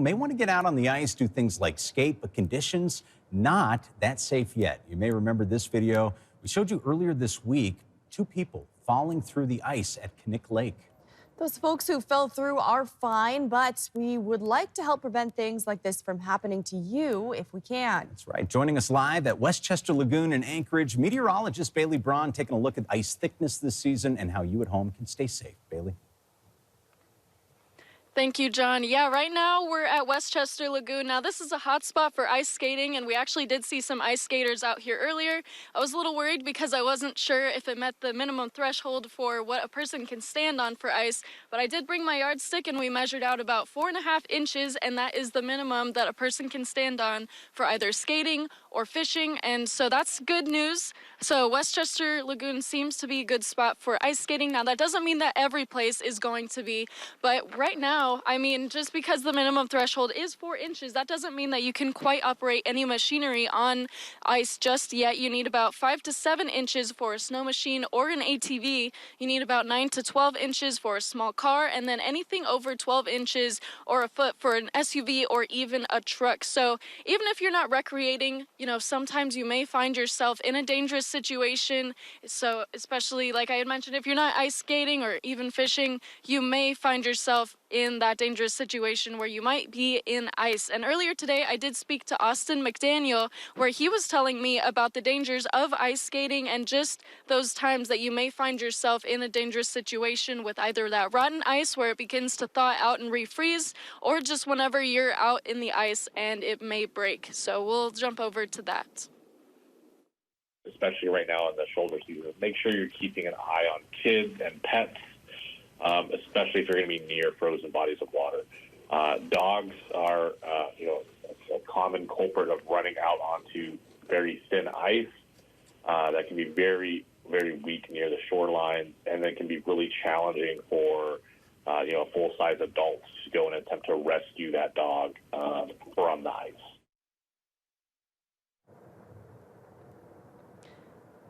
May want to get out on the ice, do things like skate, but conditions not that safe yet. You may remember this video we showed you earlier this week, two people falling through the ice at Knick Lake. Those folks who fell through are fine, but we would like to help prevent things like this from happening to you if we can. That's right. Joining us live at Westchester Lagoon in Anchorage, meteorologist Bailey Braun taking a look at ice thickness this season and how you at home can stay safe. Bailey. Thank you, John. Yeah, right now we're at Westchester Lagoon. Now, this is a hot spot for ice skating, and we actually did see some ice skaters out here earlier. I was a little worried because I wasn't sure if it met the minimum threshold for what a person can stand on for ice, but I did bring my yardstick, and we measured out about 4.5 inches, and that is the minimum that a person can stand on for either skating or fishing, and so that's good news. So Westchester Lagoon seems to be a good spot for ice skating. Now, that doesn't mean that every place is going to be, but right now, I mean, just because the minimum threshold is 4 inches, that doesn't mean that you can quite operate any machinery on ice just yet. You need about 5 to 7 inches for a snow machine or an ATV. You need about 9 to 12 inches for a small car, and then anything over 12 inches or a foot for an SUV or even a truck. So even if you're not recreating, you know, sometimes you may find yourself in a dangerous situation. So especially, like I had mentioned, if you're not ice skating or even fishing, you may find yourself in that dangerous situation where you might be in ice. And earlier today, I did speak to Austin McDaniel, where he was telling me about the dangers of ice skating and just those times that you may find yourself in a dangerous situation with either that rotten ice where it begins to thaw out and refreeze, or just whenever you're out in the ice and it may break. So we'll jump over to that. Especially right now in the shoulder season, make sure you're keeping an eye on kids and pets. Especially if you're going to be near frozen bodies of water. Dogs are, a common culprit of running out onto very thin ice that can be very, very weak near the shoreline, and then can be really challenging for, full-size adults to go and attempt to rescue that dog from the ice.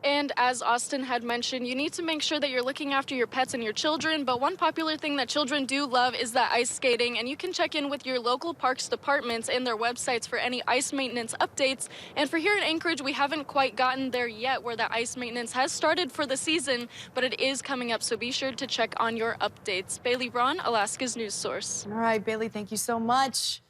And as Austin had mentioned, you need to make sure that you're looking after your pets and your children. But one popular thing that children do love is that ice skating. And you can check in with your local parks departments and their websites for any ice maintenance updates. And for here in Anchorage, we haven't quite gotten there yet where the ice maintenance has started for the season, but it is coming up. So be sure to check on your updates. Bailey Braun, Alaska's news source. All right, Bailey, thank you so much.